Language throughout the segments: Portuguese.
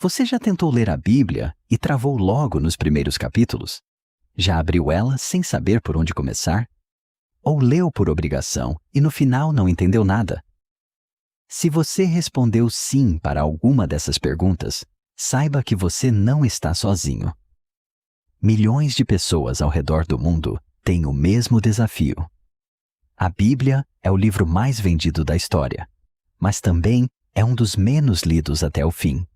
Você já tentou ler a Bíblia e travou logo nos primeiros capítulos? Já abriu ela sem saber por onde começar? Ou leu por obrigação e no final não entendeu nada? Se você respondeu sim para alguma dessas perguntas, saiba que você não está sozinho. Milhões de pessoas ao redor do mundo têm o mesmo desafio. A Bíblia é o livro mais vendido da história, mas também é um dos menos lidos até o fim.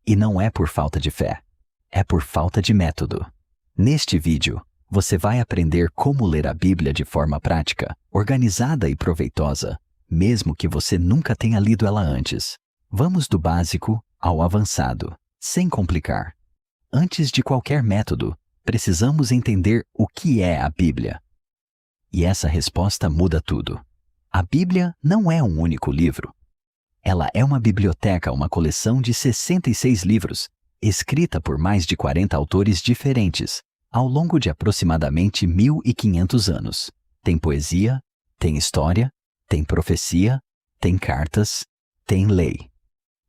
E não é por falta de fé, é por falta de método. Neste vídeo, você vai aprender como ler a Bíblia de forma prática, organizada e proveitosa, mesmo que você nunca tenha lido ela antes. Vamos do básico ao avançado, sem complicar. Antes de qualquer método, precisamos entender o que é a Bíblia. E essa resposta muda tudo. A Bíblia não é um único livro. Ela é uma biblioteca, uma coleção de 66 livros, escrita por mais de 40 autores diferentes, ao longo de aproximadamente 1.500 anos. Tem poesia, tem história, tem profecia, tem cartas, tem lei.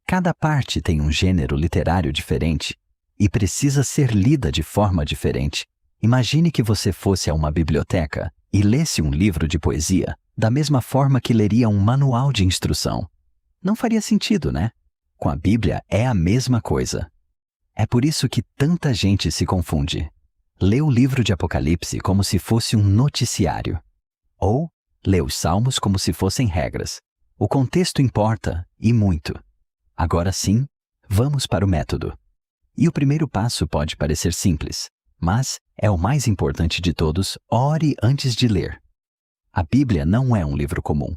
Cada parte tem um gênero literário diferente e precisa ser lida de forma diferente. Imagine que você fosse a uma biblioteca e lesse um livro de poesia da mesma forma que leria um manual de instrução. Não faria sentido, né? Com a Bíblia é a mesma coisa. É por isso que tanta gente se confunde. Lê o livro de Apocalipse como se fosse um noticiário. Ou lê os Salmos como se fossem regras. O contexto importa, e muito. Agora sim, vamos para o método. E o primeiro passo pode parecer simples, mas é o mais importante de todos: ore antes de ler. A Bíblia não é um livro comum.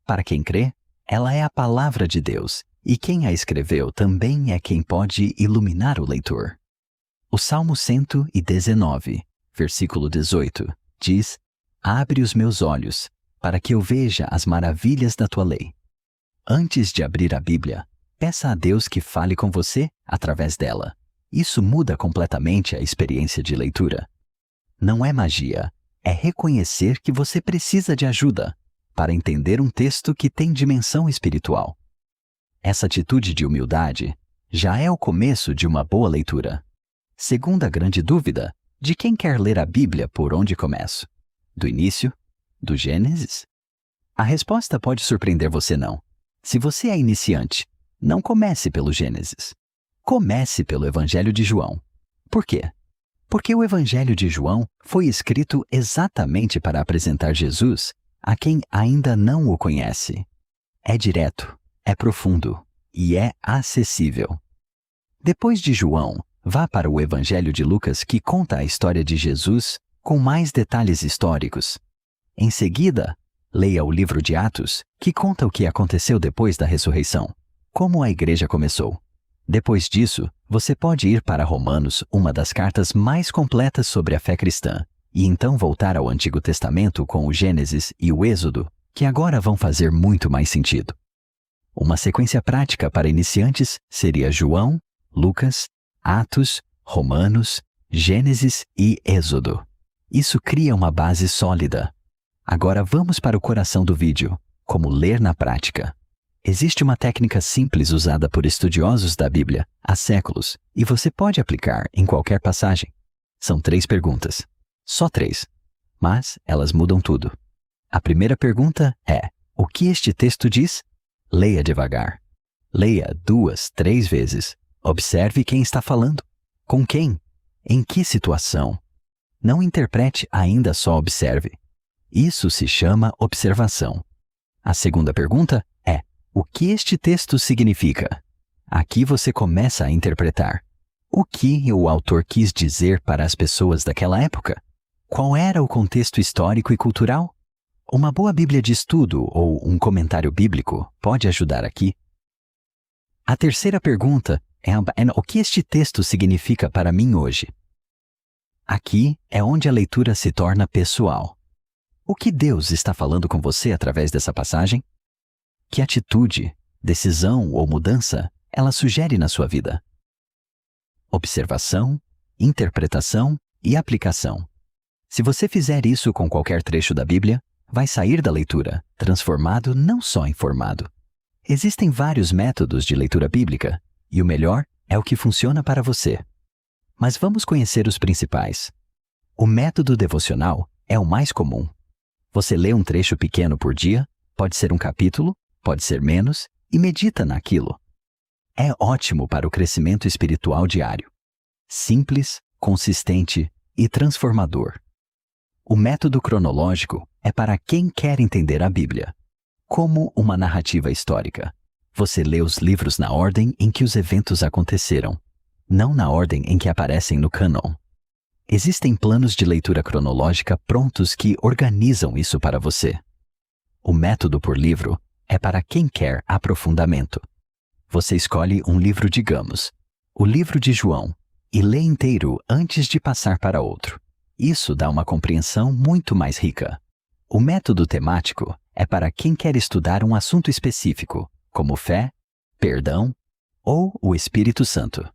Para quem crê, ela é a palavra de Deus, e quem a escreveu também é quem pode iluminar o leitor. O Salmo 119, versículo 18, diz: "Abre os meus olhos, para que eu veja as maravilhas da tua lei." Antes de abrir a Bíblia, peça a Deus que fale com você através dela. Isso muda completamente a experiência de leitura. Não é magia, é reconhecer que você precisa de ajuda para entender um texto que tem dimensão espiritual. Essa atitude de humildade já é o começo de uma boa leitura. Segunda grande dúvida: de quem quer ler a Bíblia, por onde começo? Do início? Do Gênesis? A resposta pode surpreender você não. Se você é iniciante, não comece pelo Gênesis. Comece pelo Evangelho de João. Por quê? Porque o Evangelho de João foi escrito exatamente para apresentar Jesus a quem ainda não o conhece. É direto, é profundo e é acessível. Depois de João, vá para o Evangelho de Lucas, que conta a história de Jesus com mais detalhes históricos. Em seguida, leia o livro de Atos, que conta o que aconteceu depois da ressurreição, como a igreja começou. Depois disso, você pode ir para Romanos, uma das cartas mais completas sobre a fé cristã, e então voltar ao Antigo Testamento com o Gênesis e o Êxodo, que agora vão fazer muito mais sentido. Uma sequência prática para iniciantes seria João, Lucas, Atos, Romanos, Gênesis e Êxodo. Isso cria uma base sólida. Agora vamos para o coração do vídeo: como ler na prática. Existe uma técnica simples usada por estudiosos da Bíblia há séculos e você pode aplicar em qualquer passagem. São 3 perguntas. Só 3. Mas elas mudam tudo. A primeira pergunta é: o que este texto diz? Leia devagar. Leia 2, 3 vezes. Observe quem está falando. Com quem? Em que situação? Não interprete, ainda só observe. Isso se chama observação. A segunda pergunta é: o que este texto significa? Aqui você começa a interpretar. O que o autor quis dizer para as pessoas daquela época? Qual era o contexto histórico e cultural? Uma boa Bíblia de estudo ou um comentário bíblico pode ajudar aqui. A terceira pergunta é: o que este texto significa para mim hoje? Aqui é onde a leitura se torna pessoal. O que Deus está falando com você através dessa passagem? Que atitude, decisão ou mudança ela sugere na sua vida? Observação, interpretação e aplicação. Se você fizer isso com qualquer trecho da Bíblia, vai sair da leitura transformado, não só informado. Existem vários métodos de leitura bíblica, e o melhor É o que funciona para você. Mas vamos conhecer os principais. O método devocional é o mais comum. Você lê um trecho pequeno por dia, pode ser um capítulo, pode ser menos, e medita naquilo. É ótimo para o crescimento espiritual diário. Simples, consistente e transformador. O método cronológico é para quem quer entender a Bíblia. Como uma narrativa histórica. Você lê os livros na ordem em que os eventos aconteceram, não na ordem em que aparecem no cânon. Existem planos de leitura cronológica prontos que organizam isso para você. O método por livro é para quem quer aprofundamento. Você escolhe um livro, digamos, o livro de João, e lê inteiro antes de passar para outro. Isso dá uma compreensão muito mais rica. O método temático é para quem quer estudar um assunto específico, como fé, perdão ou o Espírito Santo.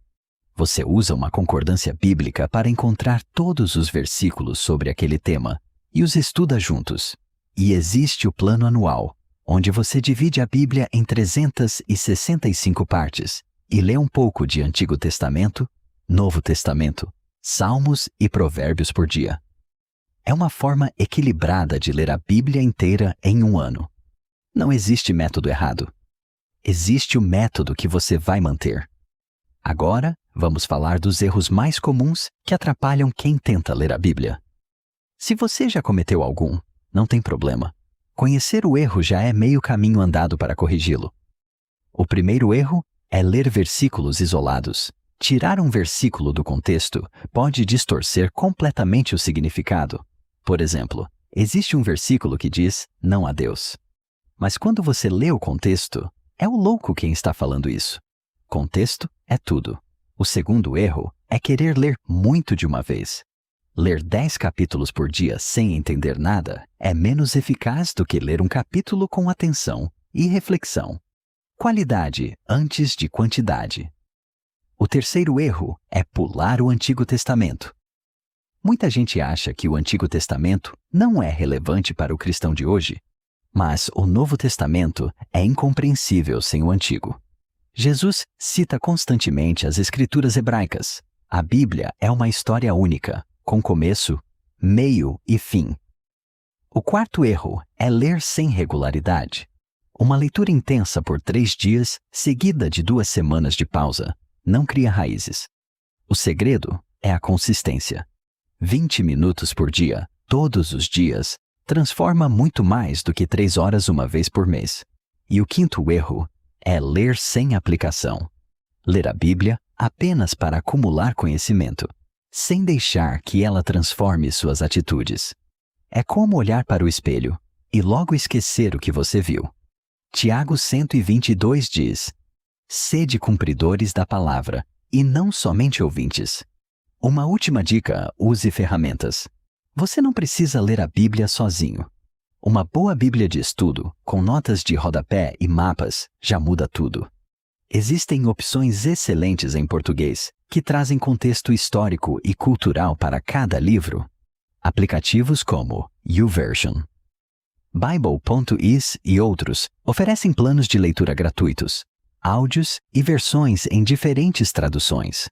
Você usa uma concordância bíblica para encontrar todos os versículos sobre aquele tema e os estuda juntos. E existe o plano anual, onde você divide a Bíblia em 365 partes e lê um pouco de Antigo Testamento, Novo Testamento, Salmos e Provérbios por dia. É uma forma equilibrada de ler a Bíblia inteira em um ano. Não existe método errado. Existe o método que você vai manter. Agora, vamos falar dos erros mais comuns que atrapalham quem tenta ler a Bíblia. Se você já cometeu algum, não tem problema. Conhecer o erro já é meio caminho andado para corrigi-lo. O primeiro erro é ler versículos isolados. Tirar um versículo do contexto pode distorcer completamente o significado. Por exemplo, existe um versículo que diz não há Deus. Mas quando você lê o contexto, é o louco quem está falando isso. Contexto é tudo. O segundo erro é querer ler muito de uma vez. Ler 10 capítulos por dia sem entender nada é menos eficaz do que ler um capítulo com atenção e reflexão. Qualidade antes de quantidade. O terceiro erro é pular o Antigo Testamento. Muita gente acha que o Antigo Testamento não é relevante para o cristão de hoje, mas o Novo Testamento é incompreensível sem o Antigo. Jesus cita constantemente as Escrituras hebraicas. A Bíblia é uma história única, com começo, meio e fim. O quarto erro é ler sem regularidade. Uma leitura intensa por 3 dias, seguida de 2 semanas de pausa, não cria raízes. O segredo é a consistência. 20 minutos por dia, todos os dias, transforma muito mais do que 3 horas uma vez por mês. E o quinto erro é ler sem aplicação. Ler a Bíblia apenas para acumular conhecimento, sem deixar que ela transforme suas atitudes. É como olhar para o espelho e logo esquecer o que você viu. Tiago 122 diz: sede cumpridores da palavra, e não somente ouvintes. Uma última dica: use ferramentas. Você não precisa ler a Bíblia sozinho. Uma boa Bíblia de estudo, com notas de rodapé e mapas, já muda tudo. Existem opções excelentes em português, que trazem contexto histórico e cultural para cada livro. Aplicativos como YouVersion, Bible.is e outros oferecem planos de leitura gratuitos, áudios e versões em diferentes traduções.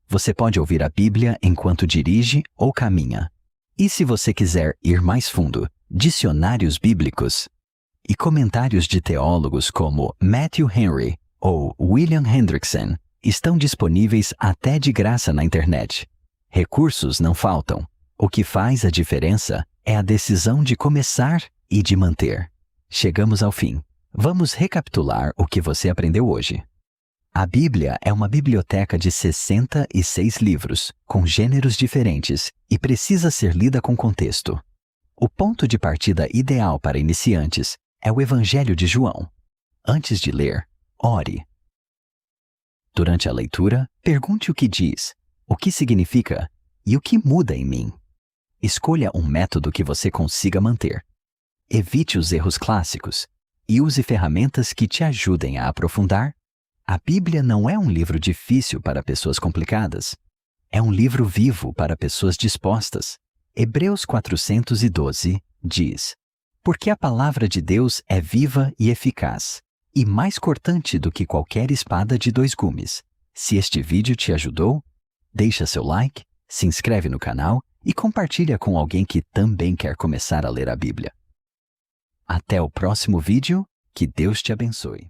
Você pode ouvir a Bíblia enquanto dirige ou caminha. E se você quiser ir mais fundo, dicionários bíblicos e comentários de teólogos como Matthew Henry ou William Hendrickson estão disponíveis até de graça na internet. Recursos não faltam. O que faz a diferença é a decisão de começar e de manter. Chegamos ao fim. Vamos recapitular o que você aprendeu hoje. A Bíblia é uma biblioteca de 66 livros, com gêneros diferentes, e precisa ser lida com contexto. O ponto de partida ideal para iniciantes é o Evangelho de João. Antes de ler, ore. Durante a leitura, pergunte o que diz, o que significa e o que muda em mim. Escolha um método que você consiga manter. Evite os erros clássicos e use ferramentas que te ajudem a aprofundar. A Bíblia não é um livro difícil para pessoas complicadas. É um livro vivo para pessoas dispostas. Hebreus 412 diz: porque a palavra de Deus é viva e eficaz, e mais cortante do que qualquer espada de 2 gumes. Se este vídeo te ajudou, deixa seu like, se inscreve no canal e compartilha com alguém que também quer começar a ler a Bíblia. Até o próximo vídeo, que Deus te abençoe.